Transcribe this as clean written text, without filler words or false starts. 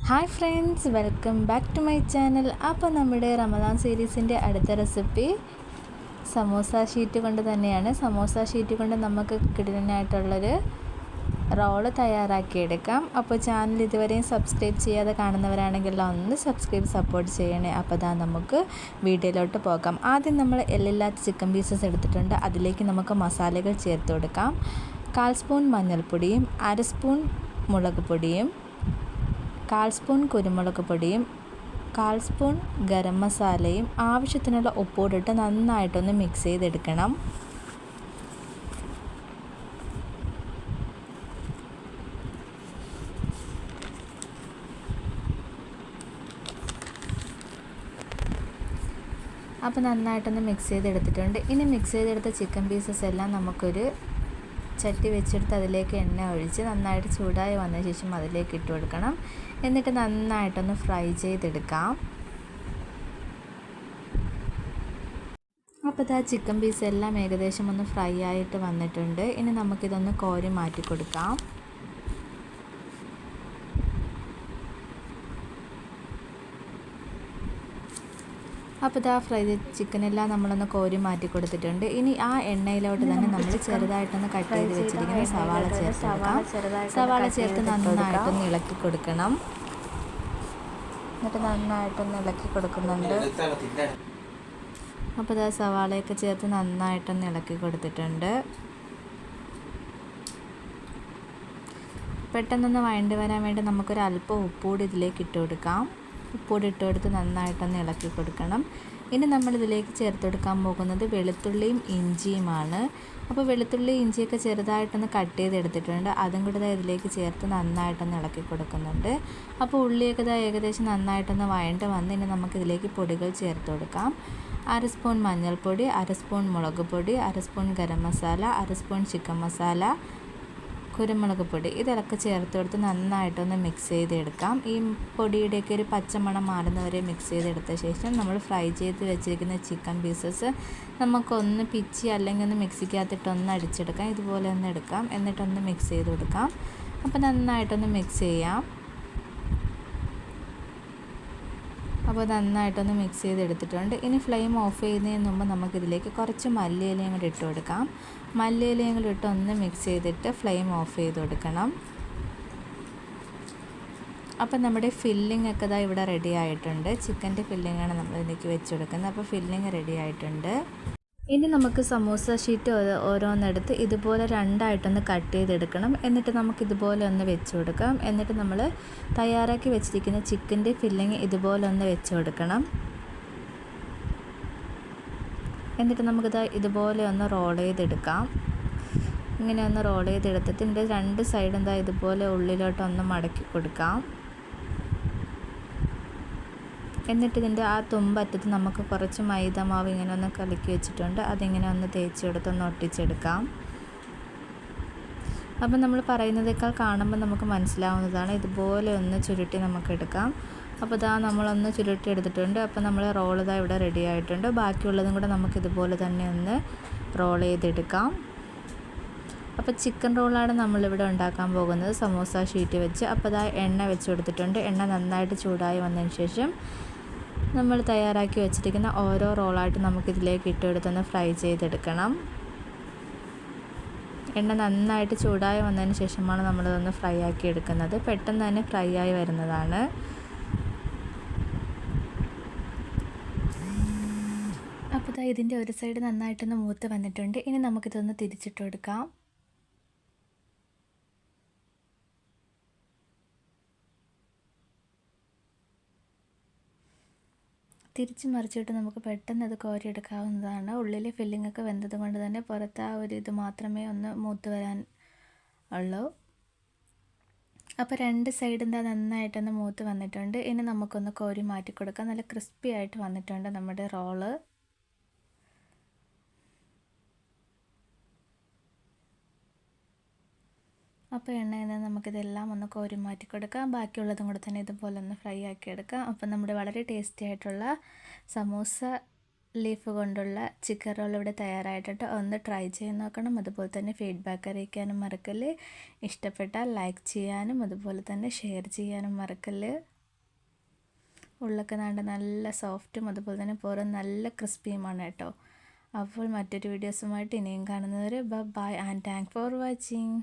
Hi friends, welcome back to my channel. അപ്പോൾ നമ്മുടെ റമദാൻ സീരീസിൻ്റെ അടുത്ത റെസിപ്പി സമോസ ഷീറ്റ് കൊണ്ട് തന്നെയാണ്. സമോസ ഷീറ്റ് കൊണ്ട് നമുക്ക് കിടിലനായിട്ടുള്ളൊരു റോള് തയ്യാറാക്കിയെടുക്കാം. അപ്പോൾ ചാനൽ ഇതുവരെയും സബ്സ്ക്രൈബ് ചെയ്യാതെ കാണുന്നവരാണെങ്കിൽ ഒന്ന് സപ്പോർട്ട് ചെയ്യണേ. അപ്പോൾ നമുക്ക് വീഡിയോയിലോട്ട് പോകാം. ആദ്യം നമ്മൾ എല്ലില്ലാത്ത ചിക്കൻ പീസസ് എടുത്തിട്ടുണ്ട്. അതിലേക്ക് നമുക്ക് മസാലകൾ ചേർത്ത് കൊടുക്കാം. 1/4 സ്പൂൺ മഞ്ഞൾപ്പൊടിയും 1/2 സ്പൂൺ മുളക് പൊടിയും 1/4 സ്പൂൺ കുരുമുളക് പൊടിയും 1/4 സ്പൂൺ ഗരം മസാലയും ആവശ്യത്തിനുള്ള ഉപ്പോടിട്ട് നന്നായിട്ടൊന്ന് മിക്സ് ചെയ്തെടുക്കണം. അപ്പോൾ നന്നായിട്ടൊന്ന് മിക്സ് ചെയ്തെടുത്തിട്ടുണ്ട്. ഇനി മിക്സ് ചെയ്തെടുത്ത ചിക്കൻ പീസസ് എല്ലാം നമുക്കൊരു ചട്ടി വെച്ചെടുത്ത് അതിലേക്ക് എണ്ണ ഒഴിച്ച് നന്നായിട്ട് ചൂടായി വന്ന ശേഷം അതിലേക്ക് ഇട്ട് കൊടുക്കണം. എന്നിട്ട് നന്നായിട്ടൊന്ന് ഫ്രൈ ചെയ്തെടുക്കാം. അപ്പോൾ ആ ചിക്കൻ പീസ് എല്ലാം ഏകദേശം ഒന്ന് ഫ്രൈ ആയിട്ട് വന്നിട്ടുണ്ട്. ഇനി നമുക്കിതൊന്ന് കോരി മാറ്റി കൊടുക്കാം. അപ്പോൾ ഫ്രൈ ചിക്കനെല്ലാം നമ്മളൊന്ന് കോരി മാറ്റി കൊടുത്തിട്ടുണ്ട്. ഇനി ആ എണ്ണയിലോട്ട് തന്നെ നമ്മൾ ചെറുതായിട്ടൊന്ന് കട്ട് ചെയ്ത് വെച്ചിരിക്കുന്ന സവാള ചേർത്ത് കൊടുക്കാം. സവാള ചേർത്ത് നന്നായിട്ടൊന്ന് ഇളക്കി കൊടുക്കണം. എന്നിട്ട് നന്നായിട്ടൊന്ന് ഇളക്കി കൊടുക്കുന്നുണ്ട്. അപ്പോൾ സവാളയൊക്കെ ചേർത്ത് നന്നായിട്ടൊന്ന് ഇളക്കി കൊടുത്തിട്ടുണ്ട്. പെട്ടെന്നൊന്ന് വഴണ്ടി വരാൻ വേണ്ടി നമുക്കൊരു അല്പം ഉപ്പുകൂടി ഇതിലേക്ക് ഇട്ട് കൊടുക്കാം. ഉപ്പുകൂടി ഇട്ട് കൊടുത്ത് നന്നായിട്ടൊന്ന് ഇളക്കി കൊടുക്കണം. ഇനി നമ്മളിതിലേക്ക് ചേർത്ത് കൊടുക്കാൻ പോകുന്നത് വെളുത്തുള്ളിയും ഇഞ്ചിയുമാണ്. അപ്പോൾ വെളുത്തുള്ളി ഇഞ്ചിയൊക്കെ ചെറുതായിട്ടൊന്ന് കട്ട് ചെയ്തെടുത്തിട്ടുണ്ട്. അതും കൂടി ഇതിലേക്ക് ചേർത്ത് നന്നായിട്ടൊന്ന് ഇളക്കി കൊടുക്കുന്നുണ്ട്. അപ്പോൾ ഉള്ളിയൊക്കെ ഏകദേശം നന്നായിട്ടൊന്ന് വഴണ്ട് വന്ന് ഇനി നമുക്കിതിലേക്ക് പൊടികൾ ചേർത്ത് കൊടുക്കാം. 1/2 സ്പൂൺ മഞ്ഞൾപ്പൊടി, 1/2 സ്പൂൺ മുളക് പൊടി, 1/2 spoon garam masala, 1/2 spoon chicken masala, കുരുമുളക് പൊടി. ഇതൊക്കെ ചേർത്ത് കൊടുത്ത് നന്നായിട്ടൊന്ന് മിക്സ് ചെയ്തെടുക്കാം. ഈ പൊടിയുടെയൊക്കെ ഒരു പച്ചമണം മാറുന്നവരെ മിക്സ് ചെയ്തെടുത്ത ശേഷം നമ്മൾ ഫ്രൈ ചെയ്ത് വെച്ചിരിക്കുന്ന ചിക്കൻ പീസസ് നമുക്കൊന്ന് പിച്ചി അല്ലെങ്കിൽ ഒന്ന് മിക്സിക്കകത്തിട്ടൊന്ന് അടിച്ചെടുക്കാം. ഇതുപോലെ ഒന്ന് എടുക്കാം. എന്നിട്ടൊന്ന് മിക്സ് ചെയ്ത് കൊടുക്കാം. അപ്പോൾ നന്നായിട്ടൊന്ന് മിക്സ് ചെയ്യാം. അപ്പോൾ നന്നായിട്ടൊന്ന് മിക്സ് ചെയ്തെടുത്തിട്ടുണ്ട്. ഇനി ഫ്ലെയിം ഓഫ് ചെയ്യുന്നതിന് മുമ്പ് നമുക്കിതിലേക്ക് കുറച്ച് മല്ലിയിലയും കൂടി ഇട്ട് കൊടുക്കാം. മല്ലിയിലയും കൂടി ഇട്ട് ഒന്ന് മിക്സ് ചെയ്തിട്ട് ഫ്ലെയിം ഓഫ് ചെയ്ത് കൊടുക്കണം. അപ്പോൾ നമ്മുടെ ഫില്ലിംഗ് ഒക്കെ ഇവിടെ റെഡി ആയിട്ടുണ്ട്. ചിക്കൻ്റെ ഫില്ലിങ്ങാണ് നമ്മളിതിലേക്ക് വെച്ച് കൊടുക്കുന്നത്. അപ്പോൾ ഫില്ലിങ് റെഡി ആയിട്ടുണ്ട്. ഇനി നമുക്ക് സമൂസ ഷീറ്റ് ഓരോന്നെടുത്ത് ഇതുപോലെ രണ്ടായിട്ടൊന്ന് കട്ട് ചെയ്തെടുക്കണം. എന്നിട്ട് നമുക്കിതുപോലെ ഒന്ന് വെച്ച് കൊടുക്കാം. എന്നിട്ട് നമ്മൾ തയ്യാറാക്കി വെച്ചിരിക്കുന്ന ചിക്കൻ്റെ ഫില്ലിങ് ഇതുപോലെ ഒന്ന് വെച്ച് കൊടുക്കണം. എന്നിട്ട് നമുക്കിത് ഇതുപോലെ ഒന്ന് റോൾ ചെയ്തെടുക്കാം. ഇങ്ങനെ ഒന്ന് റോൾ ചെയ്തെടുത്തിട്ട് ഇതിൻ്റെ രണ്ട് സൈഡും ഇതുപോലെ ഉള്ളിലോട്ടൊന്ന് മടക്കി കൊടുക്കാം. എന്നിട്ട് ഇതിൻ്റെ ആ തുമ്പറ്റത്ത് നമുക്ക് കുറച്ച് മൈദ മാവ് ഇങ്ങനെ ഒന്ന് കലക്കി വെച്ചിട്ടുണ്ട്. അതിങ്ങനെ ഒന്ന് തേച്ച് കൊടുത്തൊന്ന് ഒട്ടിച്ചെടുക്കാം. അപ്പം നമ്മൾ പറയുന്നതേക്കാൾ കാണുമ്പോൾ നമുക്ക് മനസ്സിലാവുന്നതാണ്. ഇതുപോലെ ഒന്ന് ചുരുട്ടി നമുക്ക് എടുക്കാം. അപ്പോൾ നമ്മളൊന്ന് ചുരുട്ടി എടുത്തിട്ടുണ്ട്. അപ്പോൾ നമ്മൾ റോൾ ഇവിടെ റെഡി ആയിട്ടുണ്ട്. ബാക്കിയുള്ളതും കൂടെ നമുക്കിതുപോലെ തന്നെ ഒന്ന് റോൾ ചെയ്തെടുക്കാം. അപ്പോൾ ചിക്കൻ റോളാണ് നമ്മളിവിടെ ഉണ്ടാക്കാൻ പോകുന്നത് സമോസ ഷീറ്റ് വെച്ച്. അപ്പോൾ എണ്ണ വെച്ച് കൊടുത്തിട്ടുണ്ട്. എണ്ണ നന്നായിട്ട് ചൂടായി വന്നതിന് ശേഷം നമ്മൾ തയ്യാറാക്കി വെച്ചിരിക്കുന്ന ഓരോ റോളായിട്ട് നമുക്കിതിലേക്ക് ഇട്ടെടുത്തൊന്ന് ഫ്രൈ ചെയ്തെടുക്കണം. എണ്ണ നന്നായിട്ട് ചൂടായി വന്നതിന് ശേഷമാണ് നമ്മളിതൊന്ന് ഫ്രൈ ആക്കി എടുക്കുന്നത്. പെട്ടെന്ന് തന്നെ ഫ്രൈ ആയി വരുന്നതാണ്. അപ്പോൾ ഇതിൻ്റെ ഒരു സൈഡ് നന്നായിട്ടൊന്ന് മൂത്ത് വന്നിട്ടുണ്ട്. ഇനി നമുക്കിതൊന്ന് തിരിച്ചിട്ട് കൊടുക്കാം. തിരിച്ച് മറിച്ചിട്ട് നമുക്ക് പെട്ടെന്ന് അത് കോരിയെടുക്കാവുന്നതാണ്. ഉള്ളിലെ ഫില്ലിംഗ് ഒക്കെ വെന്തത് കൊണ്ട് തന്നെ പുറത്ത് ആ ഒരു ഇത് മാത്രമേ ഒന്ന് മൂത്ത് വരാൻ ഉള്ളൂ. അപ്പോൾ രണ്ട് സൈഡും നന്നായിട്ടൊന്ന് മൂത്ത് വന്നിട്ടുണ്ട്. ഇനി നമുക്കൊന്ന് കോരി മാറ്റി കൊടുക്കാം. നല്ല ക്രിസ്പി ആയിട്ട് വന്നിട്ടുണ്ട് നമ്മുടെ റോള്. അപ്പോൾ എണ്ണയിൽ നിന്ന് നമുക്കിതെല്ലാം ഒന്ന് കോരി മാറ്റി കൊടുക്കാം. ബാക്കിയുള്ളതും കൂടെ തന്നെ ഇതുപോലെ ഒന്ന് ഫ്രൈ ആക്കി എടുക്കാം. അപ്പോൾ നമ്മുടെ വളരെ ടേസ്റ്റി ആയിട്ടുള്ള സമൂസ ലീഫ് കൊണ്ടുള്ള ചിക്കൻ റോൾ ഇവിടെ തയ്യാറായിട്ടുണ്ട്. ഒന്ന് ട്രൈ ചെയ്ത് നോക്കണം. അതുപോലെ തന്നെ ഫീഡ്ബാക്ക് അറിയിക്കാനും മറക്കല്ല്. ഇഷ്ടപ്പെട്ടാൽ ലൈക്ക് ചെയ്യാനും അതുപോലെ തന്നെ ഷെയർ ചെയ്യാനും മറക്കല്ല്. ഉള്ളൊക്കെ നല്ല സോഫ്റ്റും അതുപോലെ തന്നെ പുറം നല്ല ക്രിസ്പിയുമാണ് കേട്ടോ. അപ്പോൾ മറ്റൊരു വീഡിയോസുമായിട്ട് ഇനിയും കാണുന്നവരെ bye and thank for watching.